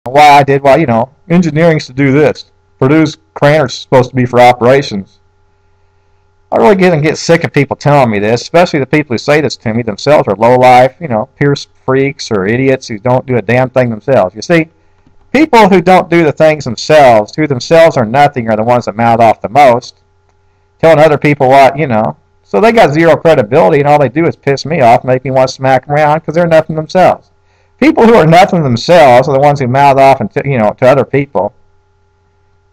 why I did, well, engineering's to do this. Purdue's Craner's supposed to be for operations. I really get sick of people telling me this, especially the people who say this to me themselves are low-life, pure freaks or idiots who don't do a damn thing themselves. You see, people who don't do the things themselves, who themselves are nothing, are the ones that mouth off the most, telling other people what. So they got zero credibility, and all they do is piss me off, make me want to smack them around because they're nothing themselves. People who are nothing themselves are the ones who mouth off and to other people.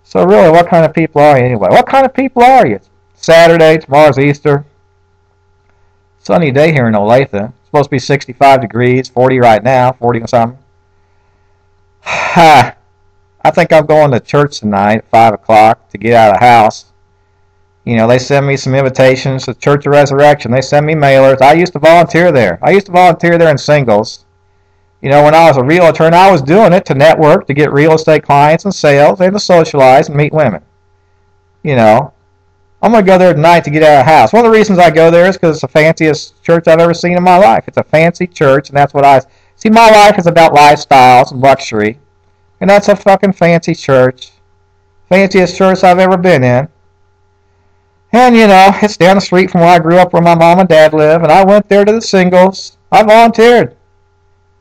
So really, what kind of people are you anyway? What kind of people are you? It's Saturday, tomorrow's Easter. Sunny day here in Olathe. It's supposed to be 65 degrees, 40 right now, 40 and something. I think I'm going to church tonight at 5 o'clock to get out of the house. They send me some invitations to Church of Resurrection. They send me mailers. I used to volunteer there. I used to volunteer there in Singles. When I was a realtor, and I was doing it to network, to get real estate clients and sales, and to socialize and meet women. I'm going to go there tonight to get out of the house. One of the reasons I go there is because it's the fanciest church I've ever seen in my life. It's a fancy church, and that's what I see. My life is about lifestyles and luxury, and that's a fucking fancy church. Fanciest church I've ever been in. And, it's down the street from where I grew up, where my mom and dad live, and I went there to the Singles. I volunteered.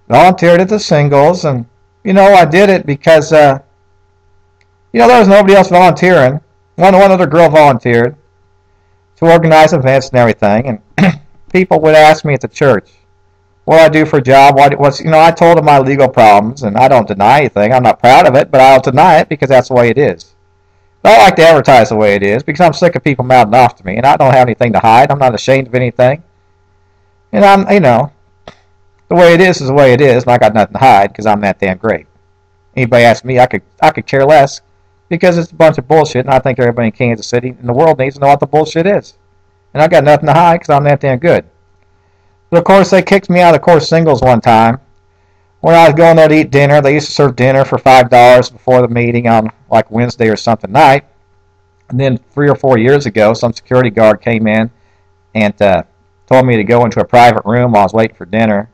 Volunteered at the Singles, and, I did it because, there was nobody else volunteering. One other girl volunteered to organize events and everything, and people would ask me at the church, what do I do for a job? I told them my legal problems, and I don't deny anything. I'm not proud of it, but I don't deny it because that's the way it is. I like to advertise the way it is because I'm sick of people mouthing off to me, and I don't have anything to hide. I'm not ashamed of anything. And the way it is the way it is, and I got nothing to hide because I'm that damn great. Anybody asks me, I could care less because it's a bunch of bullshit, and I think everybody in Kansas City and the world needs to know what the bullshit is. And I got nothing to hide because I'm that damn good. But of course, they kicked me out of the course Singles one time. When I was going there to eat dinner, they used to serve dinner for $5 before the meeting on like Wednesday or something night. And then 3 or 4 years ago, some security guard came in and told me to go into a private room while I was waiting for dinner.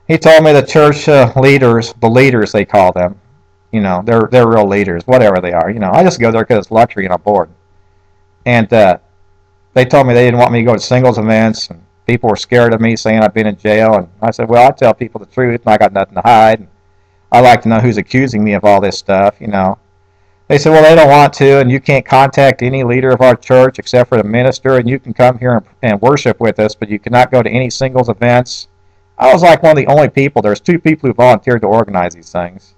He told me the church leaders, the leaders they call them, they're real leaders, whatever they are. I just go there because it's luxury and I'm bored. And they told me they didn't want me to go to Singles events, and people were scared of me, saying I'd been in jail. And I said, well, I tell people the truth, and I got nothing to hide. And I like to know who's accusing me of all this stuff, They said, well, they don't want to, and you can't contact any leader of our church except for the minister, and you can come here and worship with us, but you cannot go to any Singles events. I was like one of the only people. There's 2 people who volunteered to organize these things.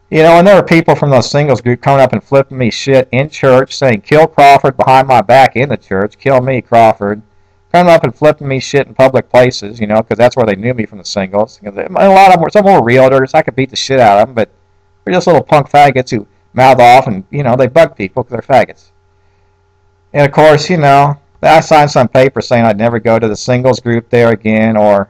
And there were people from those Singles group coming up and flipping me shit in church, saying, kill Crawford behind my back in the church, kill me, Crawford. Coming up and flipping me shit in public places, because that's where they knew me from the Singles. A lot of them some were realtors. I could beat the shit out of them, but they're just little punk faggots who mouth off and, they bug people because they're faggots. And of course, I signed some paper saying I'd never go to the Singles group there again or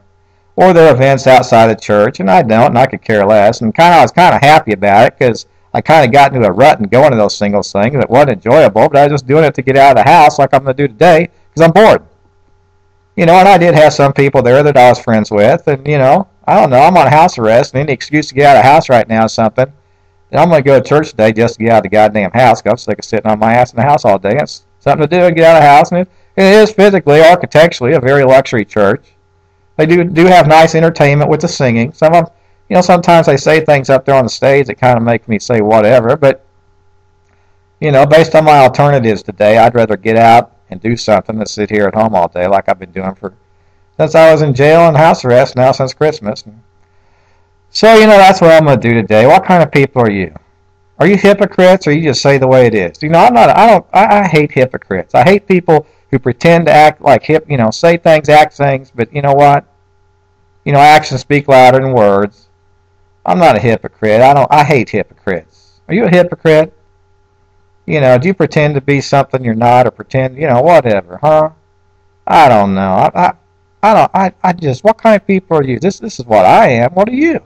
their events outside the church, and I don't, and I could care less. And I was kind of happy about it because I kind of got into a rut and going to those Singles things. It wasn't enjoyable, but I was just doing it to get out of the house like I'm going to do today because I'm bored. And I did have some people there that I was friends with, and, I don't know, I'm on house arrest, and any excuse to get out of the house right now is something. And I'm going to go to church today just to get out of the goddamn house because I'm sick of sitting on my ass in the house all day. It's something to do and get out of the house, and it is physically, architecturally, a very luxury church. They do have nice entertainment with the singing. Some of them, sometimes they say things up there on the stage that kind of make me say whatever, but, based on my alternatives today, I'd rather get out and do something than sit here at home all day like I've been doing since I was in jail and house arrest now since Christmas. So, that's what I'm going to do today. What kind of people are you? Are you hypocrites or you just say the way it is? I hate hypocrites. I hate people who pretend to act like say things, act things, but you know what? Actions speak louder than words. I'm not a hypocrite. I hate hypocrites. Are you a hypocrite? Do you pretend to be something you're not, or pretend, whatever, huh? I don't know. I just, what kind of people are you? This is what I am. What are you?